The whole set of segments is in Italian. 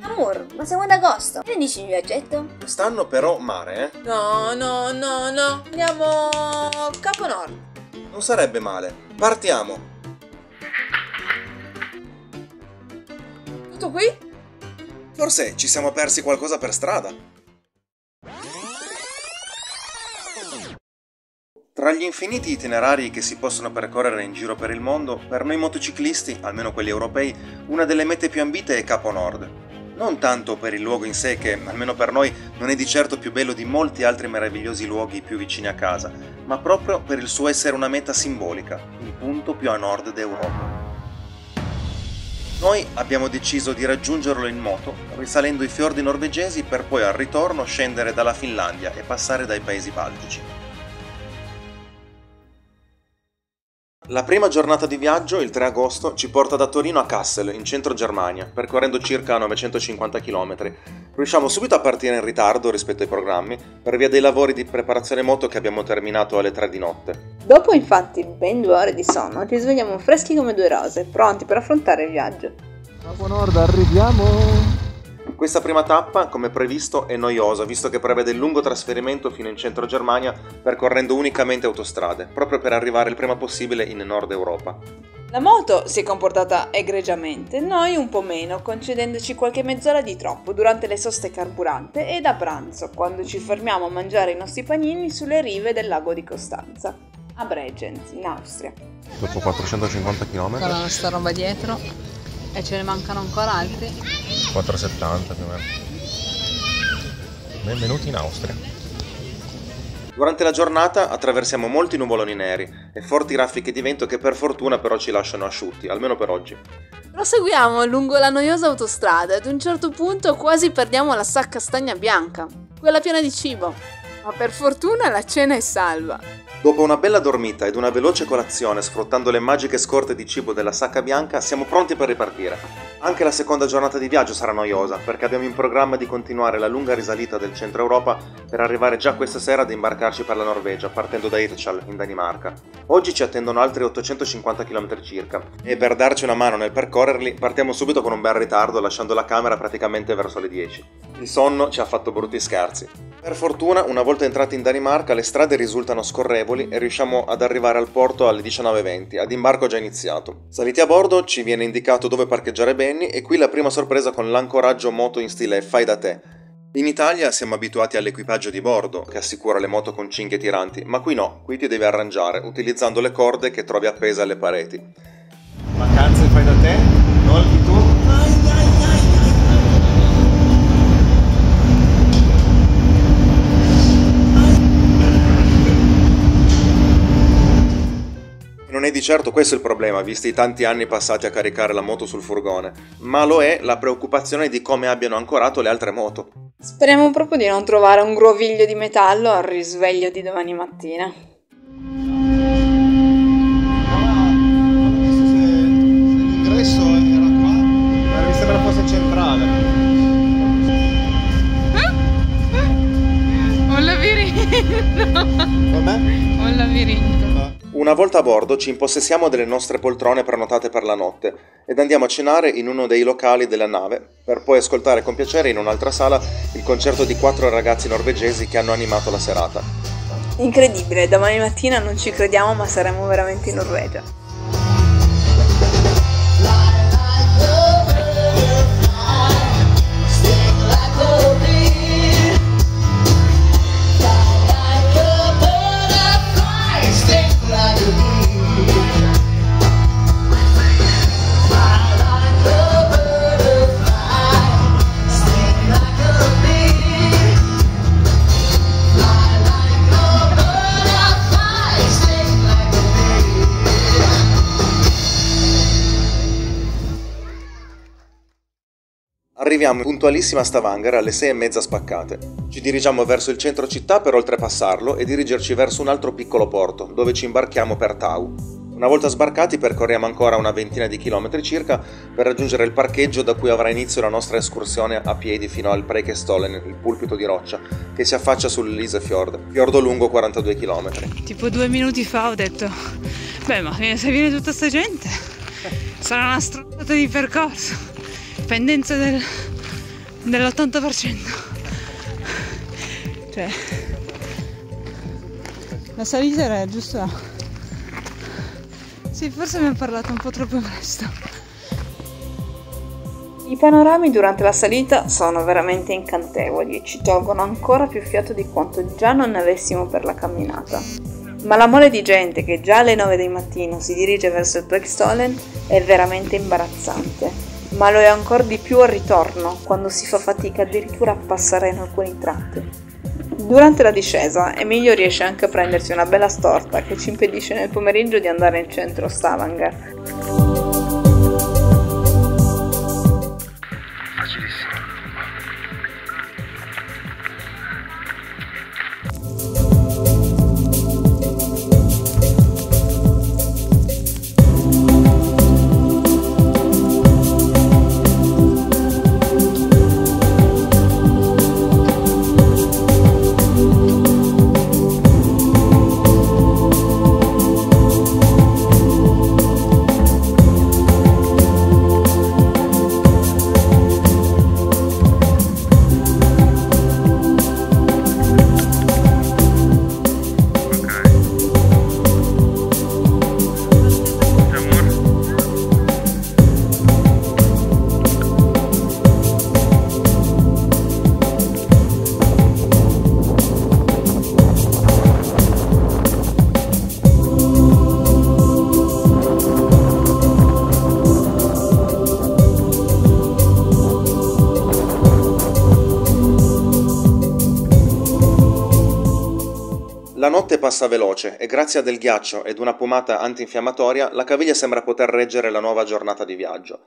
Amor, ma siamo ad agosto, che dici un viaggetto? Quest'anno però mare, No, andiamo Capo Nord. Non sarebbe male. Partiamo. Tutto qui? Forse ci siamo persi qualcosa per strada. Tra gli infiniti itinerari che si possono percorrere in giro per il mondo, per noi motociclisti, almeno quelli europei, una delle mete più ambite è Capo Nord. Non tanto per il luogo in sé, che almeno per noi non è di certo più bello di molti altri meravigliosi luoghi più vicini a casa, ma proprio per il suo essere una meta simbolica, il punto più a nord d'Europa. Noi abbiamo deciso di raggiungerlo in moto, risalendo i fiordi norvegesi per poi al ritorno scendere dalla Finlandia e passare dai paesi baltici. La prima giornata di viaggio, il 3 agosto, ci porta da Torino a Kassel, in centro Germania, percorrendo circa 950 km. Riusciamo subito a partire in ritardo rispetto ai programmi, per via dei lavori di preparazione moto che abbiamo terminato alle 3 di notte. Dopo infatti ben 2 ore di sonno ci svegliamo freschi come 2 rose, pronti per affrontare il viaggio. Capo Nord, arriviamo! Questa prima tappa, come previsto, è noiosa, visto che prevede il lungo trasferimento fino in centro Germania, percorrendo unicamente autostrade, proprio per arrivare il prima possibile in Nord Europa. La moto si è comportata egregiamente, noi un po' meno, concedendoci qualche mezz'ora di troppo durante le soste carburante ed a pranzo, quando ci fermiamo a mangiare i nostri panini sulle rive del lago di Costanza, a Bregenz, in Austria. Dopo 450 km? Con la nostra roba dietro. E ce ne mancano ancora altri? 470 più o meno. Benvenuti in Austria. Durante la giornata attraversiamo molti nuvoloni neri e forti raffiche di vento che per fortuna però ci lasciano asciutti, almeno per oggi. Proseguiamo lungo la noiosa autostrada e ad un certo punto quasi perdiamo la sacca stagna bianca, quella piena di cibo. Ma per fortuna la cena è salva. Dopo una bella dormita ed una veloce colazione sfruttando le magiche scorte di cibo della sacca bianca, siamo pronti per ripartire. Anche la seconda giornata di viaggio sarà noiosa, perché abbiamo in programma di continuare la lunga risalita del centro Europa per arrivare già questa sera ad imbarcarci per la Norvegia, partendo da Hirtshals, in Danimarca. Oggi ci attendono altri 850 km circa, e per darci una mano nel percorrerli partiamo subito con un bel ritardo, lasciando la camera praticamente verso le 10. Il sonno ci ha fatto brutti scherzi. Per fortuna, una volta entrati in Danimarca, le strade risultano scorrevoli e riusciamo ad arrivare al porto alle 19:20, ad imbarco già iniziato. Saliti a bordo, ci viene indicato dove parcheggiare Benny e qui la prima sorpresa con l'ancoraggio moto in stile fai da te. In Italia siamo abituati all'equipaggio di bordo, che assicura le moto con cinghie tiranti, ma qui no, qui ti devi arrangiare, utilizzando le corde che trovi appese alle pareti. Vacanze fai da te? Noldi tu? Non è di certo questo il problema, visti i tanti anni passati a caricare la moto sul furgone, ma lo è la preoccupazione di come abbiano ancorato le altre moto. Speriamo proprio di non trovare un groviglio di metallo al risveglio di domani mattina. L'ingresso era qua, ma mi sembra fosse centrale. Un labirinto! Com'è? Un labirinto. Una volta a bordo ci impossessiamo delle nostre poltrone prenotate per la notte ed andiamo a cenare in uno dei locali della nave, per poi ascoltare con piacere in un'altra sala il concerto di 4 ragazzi norvegesi che hanno animato la serata. Incredibile, domani mattina non ci crediamo ma saremo veramente in Norvegia. Arriviamo puntualissimi a Stavanger alle 6:30 spaccate. Ci dirigiamo verso il centro città per oltrepassarlo e dirigerci verso un altro piccolo porto, dove ci imbarchiamo per Tau. Una volta sbarcati percorriamo ancora una ventina di chilometri circa per raggiungere il parcheggio da cui avrà inizio la nostra escursione a piedi fino al Preikestolen, il pulpito di roccia, che si affaccia sull'Isefjord, fiordo lungo 42 km. Tipo 2 minuti fa ho detto, beh, ma se viene tutta sta gente sarà una stronzata di percorso, pendenza dell'80%. Cioè, la salita era giusto. Sì, forse mi ha parlato un po' troppo presto. I panorami durante la salita sono veramente incantevoli e ci tolgono ancora più fiato di quanto già non ne avessimo per la camminata. Ma la mole di gente che già alle 9 del mattino si dirige verso il Preikestolen è veramente imbarazzante, ma lo è ancora di più al ritorno, quando si fa fatica addirittura a passare in alcuni tratti. Durante la discesa Emilio riesce anche a prendersi una bella storta che ci impedisce nel pomeriggio di andare in centro Stavanger. La notte passa veloce e grazie a del ghiaccio ed una pomata antinfiammatoria la caviglia sembra poter reggere la nuova giornata di viaggio.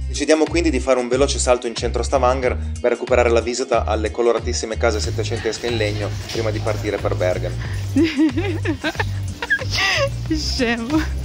Decidiamo quindi di fare un veloce salto in centro Stavanger per recuperare la visita alle coloratissime case settecentesche in legno prima di partire per Bergen. Scemo.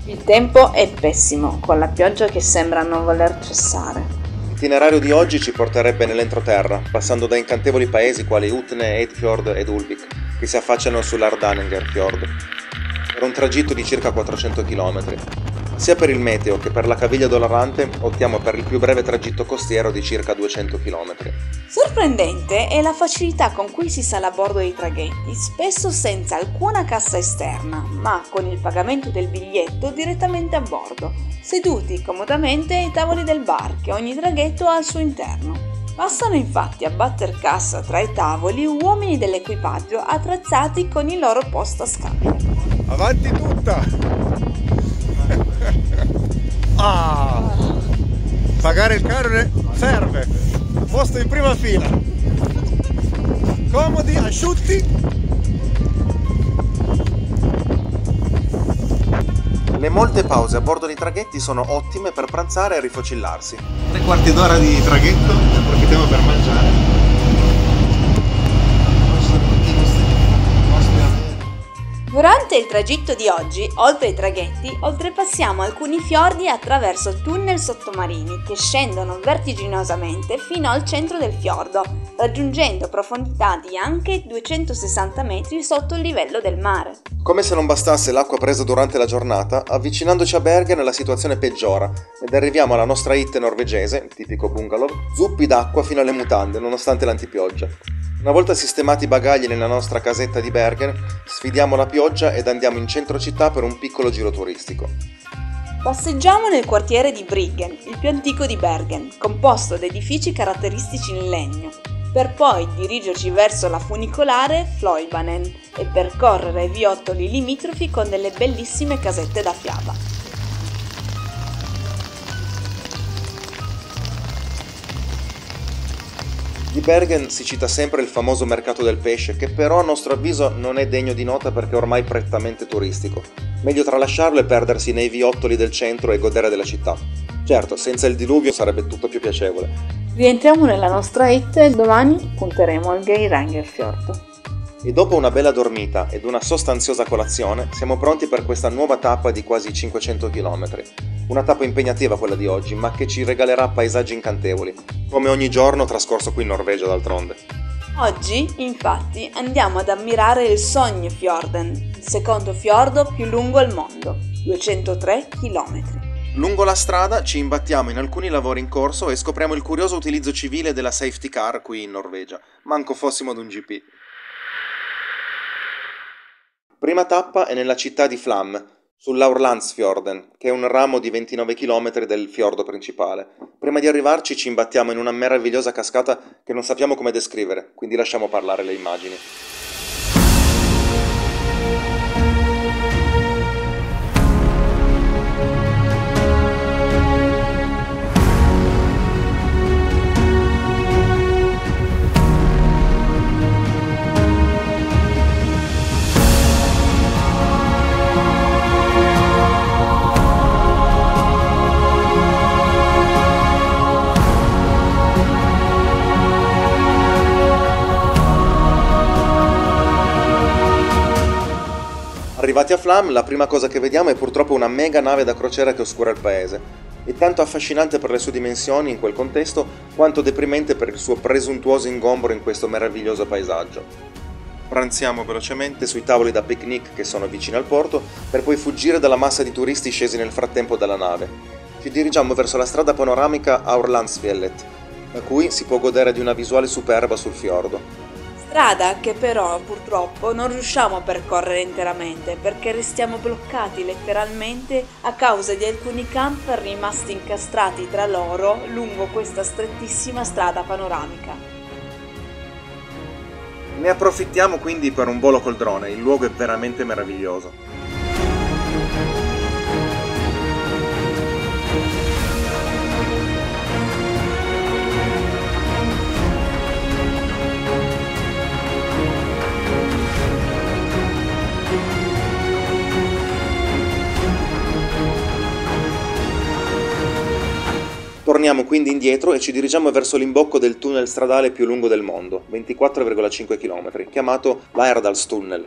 Il tempo è pessimo, con la pioggia che sembra non voler cessare. L'itinerario di oggi ci porterebbe nell'entroterra, passando da incantevoli paesi quali Utne, Eidfjord ed Ulvik, che si affacciano sull'Hardangerfjord, per un tragitto di circa 400 km. Sia per il meteo che per la caviglia dolorante optiamo per il più breve tragitto costiero di circa 200 km. Sorprendente è la facilità con cui si sale a bordo dei traghetti, spesso senza alcuna cassa esterna, ma con il pagamento del biglietto direttamente a bordo, seduti comodamente ai tavoli del bar che ogni traghetto ha al suo interno. Passano infatti a batter cassa tra i tavoli uomini dell'equipaggio attrezzati con il loro postascambio. Avanti tutta! Pagare il carro serve! Posto in prima fila! Comodi, asciutti! Le molte pause a bordo dei traghetti sono ottime per pranzare e rifocillarsi. 3/4 d'ora di traghetto, ne approfittiamo per mangiare. Durante il tragitto di oggi, oltre ai traghetti, oltrepassiamo alcuni fiordi attraverso tunnel sottomarini che scendono vertiginosamente fino al centro del fiordo, raggiungendo profondità di anche 260 metri sotto il livello del mare. Come se non bastasse l'acqua presa durante la giornata, avvicinandoci a Bergen la situazione peggiora ed arriviamo alla nostra hit norvegese, tipico bungalow, zuppi d'acqua fino alle mutande nonostante l'antipioggia. Una volta sistemati i bagagli nella nostra casetta di Bergen, sfidiamo la pioggia ed andiamo in centro città per un piccolo giro turistico. Passeggiamo nel quartiere di Bryggen, il più antico di Bergen, composto da edifici caratteristici in legno, per poi dirigerci verso la funicolare Fløibanen e percorrere i viottoli limitrofi con delle bellissime casette da fiaba. Di Bergen si cita sempre il famoso mercato del pesce, che però a nostro avviso non è degno di nota perché è ormai prettamente turistico. Meglio tralasciarlo e perdersi nei viottoli del centro e godere della città. Certo, senza il diluvio sarebbe tutto più piacevole. Rientriamo nella nostra hit e domani punteremo al Geirangerfjord. E dopo una bella dormita ed una sostanziosa colazione, siamo pronti per questa nuova tappa di quasi 500 km. Una tappa impegnativa quella di oggi, ma che ci regalerà paesaggi incantevoli, come ogni giorno trascorso qui in Norvegia d'altronde. Oggi, infatti, andiamo ad ammirare il Sognefjorden, il secondo fiordo più lungo al mondo, 203 km. Lungo la strada ci imbattiamo in alcuni lavori in corso e scopriamo il curioso utilizzo civile della safety car qui in Norvegia, manco fossimo ad un GP. Prima tappa è nella città di Flam, sull'Aurlandsfjorden, che è un ramo di 29 km del fiordo principale. Prima di arrivarci ci imbattiamo in una meravigliosa cascata che non sappiamo come descrivere, quindi lasciamo parlare le immagini. Arrivati a Flam, la prima cosa che vediamo è purtroppo una mega nave da crociera che oscura il paese. È tanto affascinante per le sue dimensioni in quel contesto, quanto deprimente per il suo presuntuoso ingombro in questo meraviglioso paesaggio. Pranziamo velocemente sui tavoli da picnic che sono vicini al porto, per poi fuggire dalla massa di turisti scesi nel frattempo dalla nave. Ci dirigiamo verso la strada panoramica Aurlandsfjellet, da cui si può godere di una visuale superba sul fiordo. Strada che però purtroppo non riusciamo a percorrere interamente perché restiamo bloccati letteralmente a causa di alcuni camper rimasti incastrati tra loro lungo questa strettissima strada panoramica. Ne approfittiamo quindi per un volo col drone, il luogo è veramente meraviglioso. Torniamo quindi indietro e ci dirigiamo verso l'imbocco del tunnel stradale più lungo del mondo, 24,5 km, chiamato Lærdalstunnel.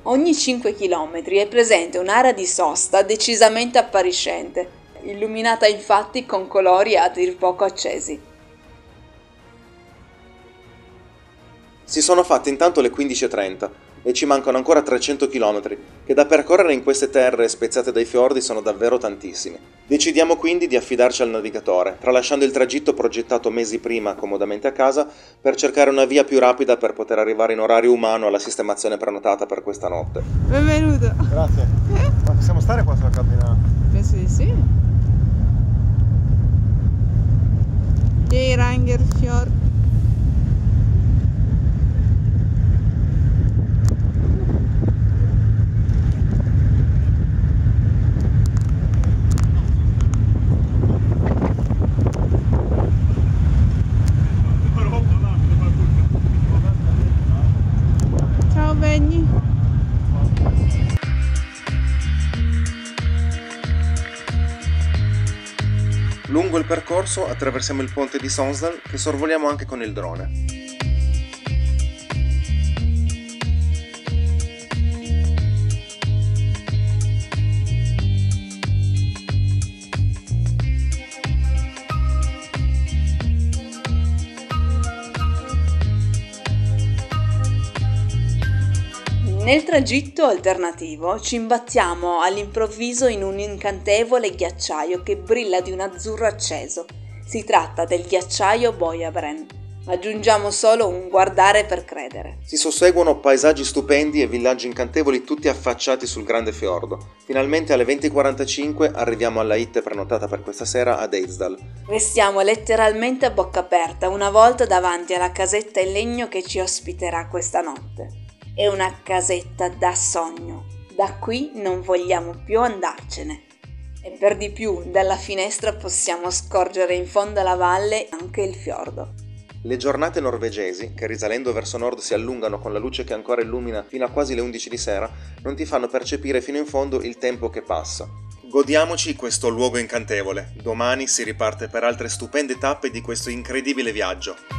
Ogni 5 km è presente un'area di sosta decisamente appariscente, illuminata infatti con colori a dir poco accesi. Si sono fatte intanto le 15:30 e ci mancano ancora 300 km, che da percorrere in queste terre spezzate dai fiordi sono davvero tantissimi. Decidiamo quindi di affidarci al navigatore, tralasciando il tragitto progettato mesi prima comodamente a casa, per cercare una via più rapida per poter arrivare in orario umano alla sistemazione prenotata per questa notte. Benvenuto. Grazie. Ma possiamo stare qua sulla cabina? Penso di sì. Geirangerfjord. Ciao Benny. Lungo il percorso attraversiamo il ponte di Sonsdal che sorvoliamo anche con il drone. Nel tragitto alternativo ci imbattiamo all'improvviso in un incantevole ghiacciaio che brilla di un azzurro acceso. Si tratta del ghiacciaio Bojabren. Aggiungiamo solo un guardare per credere. Si susseguono paesaggi stupendi e villaggi incantevoli tutti affacciati sul grande fiordo. Finalmente alle 20:45 arriviamo alla hit prenotata per questa sera ad Eidsdal. Restiamo letteralmente a bocca aperta una volta davanti alla casetta in legno che ci ospiterà questa notte. È una casetta da sogno. Da qui non vogliamo più andarcene. E per di più, dalla finestra possiamo scorgere in fondo alla valle anche il fiordo. Le giornate norvegesi, che risalendo verso nord si allungano con la luce che ancora illumina fino a quasi le 11 di sera, non ti fanno percepire fino in fondo il tempo che passa. Godiamoci questo luogo incantevole. Domani si riparte per altre stupende tappe di questo incredibile viaggio.